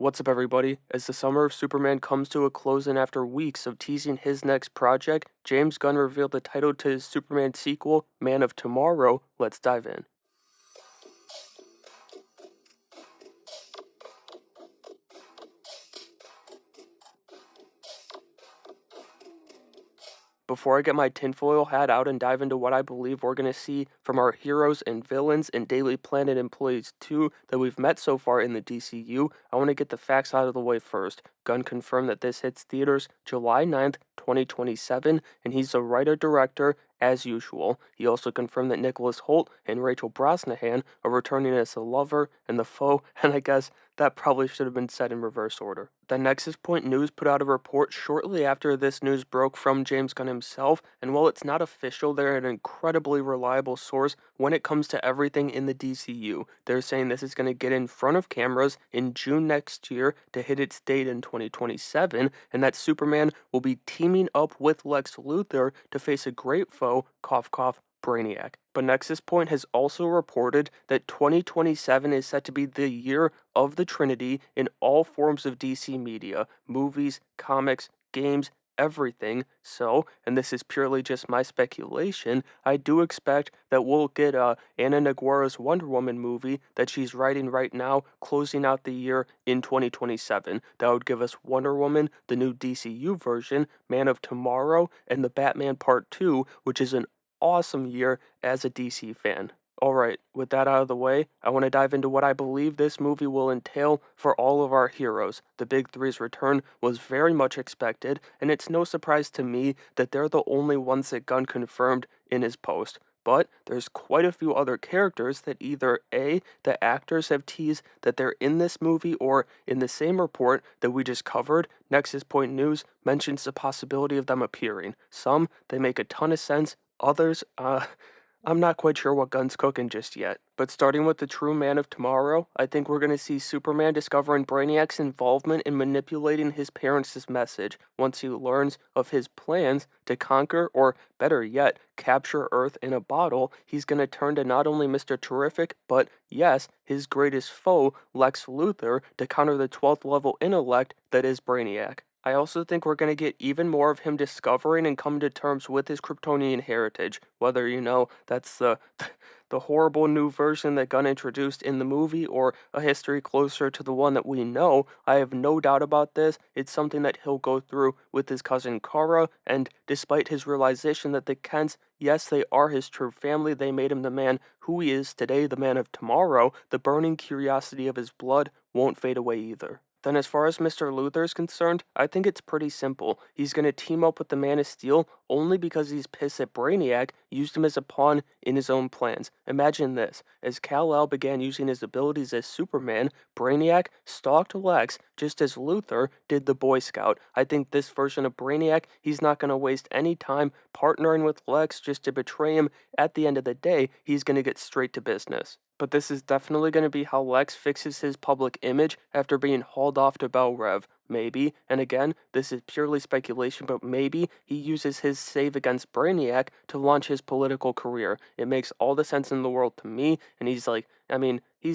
What's up, everybody? As the summer of Superman comes to a close and after weeks of teasing his next project, James Gunn revealed the title to his Superman sequel, Man of Tomorrow. Let's dive in. Before I get my tinfoil hat out and dive into what I believe we're going to see from our heroes and villains and Daily Planet employees too that we've met so far in the DCU, I want to get the facts out of the way first. Gunn confirmed that this hits theaters July 9th, 2027, and he's the writer-director as usual. He also confirmed that Nicholas Hoult and Rachel Brosnahan are returning as the lover and the foe, and I guess that probably should have been said in reverse order. The Nexus Point News put out a report shortly after this news broke from James Gunn himself, and while it's not official, they're an incredibly reliable source when it comes to everything in the DCU. They're saying this is going to get in front of cameras in June next year to hit its date in 2027, and that Superman will be teaming up with Lex Luthor to face a great foe, cough cough, Brainiac. But Nexus Point has also reported that 2027 is set to be the year of the Trinity in all forms of DC media, movies, comics, games, everything. So, and this is purely just my speculation, I do expect that we'll get Anna Naguara's Wonder Woman movie that she's writing right now, closing out the year in 2027. That would give us Wonder Woman, the new DCU version, Man of Tomorrow, and the Batman Part 2, which is an awesome year as a DC fan. Alright, with that out of the way, I want to dive into what I believe this movie will entail for all of our heroes. The Big Three's return was very much expected, and it's no surprise to me that they're the only ones that Gunn confirmed in his post. But there's quite a few other characters that either A, the actors have teased that they're in this movie, or in the same report that we just covered, Nexus Point News mentions the possibility of them appearing. Some, they make a ton of sense. Others, I'm not quite sure what Gunn's cooking just yet. But starting with the true Man of Tomorrow, I think we're going to see Superman discovering Brainiac's involvement in manipulating his parents' message once he learns of his plans to conquer, or better yet, capture Earth in a bottle. He's going to turn to not only Mr. Terrific, but yes, his greatest foe, Lex Luthor, to counter the 12th level intellect that is Brainiac. I also think we're going to get even more of him discovering and coming to terms with his Kryptonian heritage, whether, that's the horrible new version that Gunn introduced in the movie or a history closer to the one that we know. I have no doubt about this. It's something that he'll go through with his cousin Kara, and despite his realization that the Kents, yes, they are his true family, they made him the man who he is today, the Man of Tomorrow, the burning curiosity of his blood won't fade away either. Then as far as Mr. Luthor is concerned, I think it's pretty simple. He's going to team up with the Man of Steel only because he's pissed that Brainiac used him as a pawn in his own plans. Imagine this. As Kal-El began using his abilities as Superman, Brainiac stalked Lex just as Luthor did the Boy Scout. I think this version of Brainiac, he's not going to waste any time partnering with Lex just to betray him. At the end of the day, he's going to get straight to business. But this is definitely going to be how Lex fixes his public image after being hauled off to Bel Rev. Maybe, and again, this is purely speculation, but maybe he uses his save against Brainiac to launch his political career. It makes all the sense in the world to me, and he's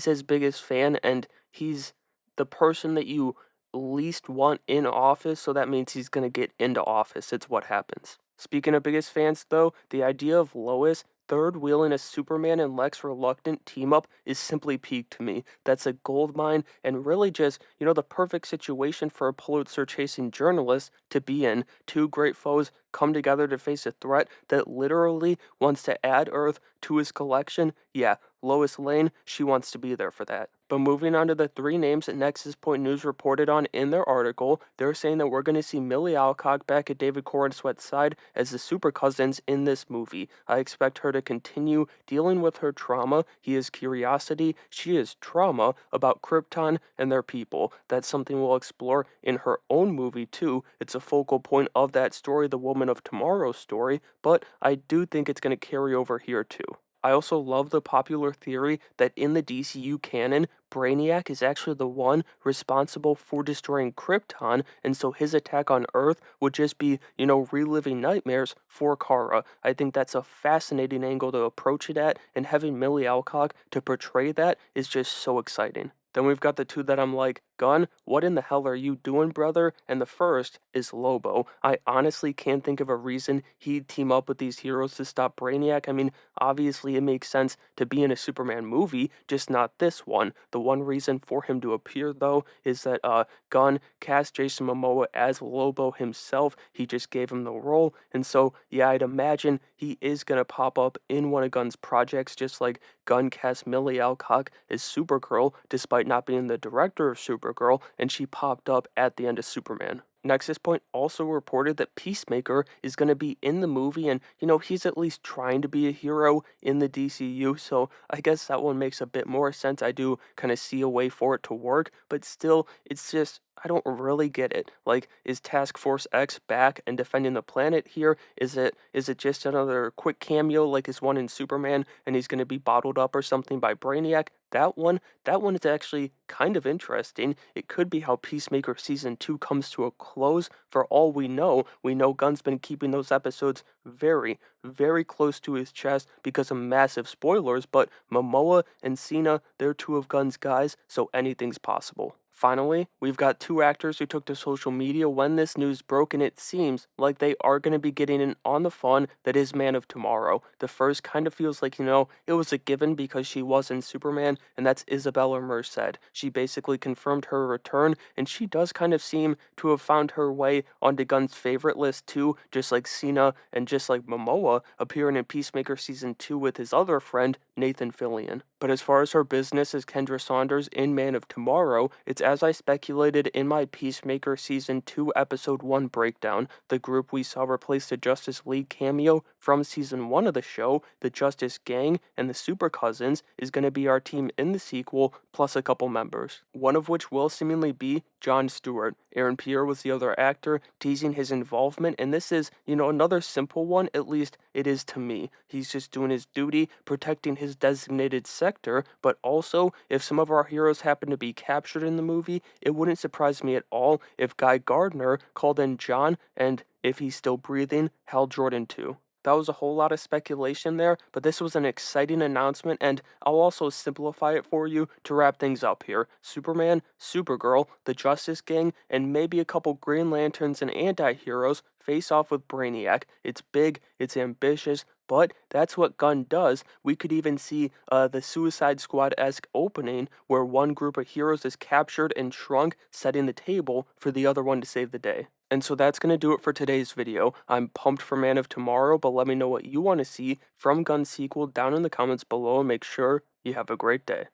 his biggest fan, and he's the person that you least want in office, so that means he's going to get into office. It's what happens. Speaking of biggest fans, though, the idea of Lois third wheeling a Superman and Lex reluctant team up is simply peak to me. That's a gold mine and really just, the perfect situation for a Pulitzer chasing journalist to be in. Two great foes come together to face a threat that literally wants to add Earth to his collection. Yeah, Lois Lane, she wants to be there for that. But moving on to the three names that Nexus Point News reported on in their article, they're saying that we're going to see Millie Alcock back at David Corenswet's side as the super cousins in this movie. I expect her to continue dealing with her trauma. He is curiosity, she is trauma about Krypton and their people. That's something we'll explore in her own movie too. It's a focal point of that story, the Woman of Tomorrow story, but I do think it's going to carry over here too. I also love the popular theory that in the DCU canon, Brainiac is actually the one responsible for destroying Krypton, and so his attack on Earth would just be, reliving nightmares for Kara. I think that's a fascinating angle to approach it at, and having Millie Alcock to portray that is just so exciting. Then we've got the two that I'm like, Gunn, what in the hell are you doing, brother? And the first is Lobo. I honestly can't think of a reason he'd team up with these heroes to stop Brainiac. I mean, obviously it makes sense to be in a Superman movie, just not this one. The one reason for him to appear, though, is that Gunn cast Jason Momoa as Lobo himself. He just gave him the role. And so, yeah, I'd imagine he is going to pop up in one of Gunn's projects, just like Gunn cast Millie Alcock as Supergirl, despite not being the director of Supergirl, and she popped up at the end of Superman. Nexus Point also reported that Peacemaker is going to be in the movie, and he's at least trying to be a hero in the DCU, so I guess that one makes a bit more sense. I do kind of see a way for it to work, but still, it's just, I don't really get it. Like, is Task Force X back and defending the planet here? Is it just another quick cameo like his one in Superman, and he's going to be bottled up or something by Brainiac? That one is actually kind of interesting. It could be how Peacemaker Season 2 comes to a close. For all we know Gunn's been keeping those episodes very, very close to his chest because of massive spoilers, but Momoa and Cena, they're two of Gunn's guys, so anything's possible. Finally, we've got two actors who took to social media when this news broke, and it seems like they are going to be getting in on the fun that is Man of Tomorrow. The first kind of feels like, it was a given because she was in Superman, and that's Isabella Merced. She basically confirmed her return, and she does kind of seem to have found her way onto Gunn's favorite list too, just like Cena and just like Momoa appearing in Peacemaker Season 2 with his other friend, Nathan Fillion. But as far as her business as Kendra Saunders in Man of Tomorrow, it's as I speculated in my Peacemaker Season 2 Episode 1 breakdown. The group we saw replace the Justice League cameo from Season 1 of the show, the Justice Gang and the Super Cousins, is going to be our team in the sequel, plus a couple members. One of which will seemingly be Jon Stewart. Aaron Pierre was the other actor, teasing his involvement, and this is, another simple one, at least it is to me. He's just doing his duty, protecting his designated sector, but also, if some of our heroes happen to be captured in the movie, it wouldn't surprise me at all if Guy Gardner called in John, and if he's still breathing, Hal Jordan too. That was a whole lot of speculation there, but this was an exciting announcement, and I'll also simplify it for you to wrap things up here. Superman, Supergirl, the Justice Gang, and maybe a couple Green Lanterns and anti-heroes face off with Brainiac. It's big, it's ambitious, but that's what Gunn does. We could even see the Suicide Squad-esque opening where one group of heroes is captured and shrunk, setting the table for the other one to save the day. And so that's going to do it for today's video. I'm pumped for Man of Tomorrow, but let me know what you want to see from Gunn's sequel down in the comments below, and make sure you have a great day.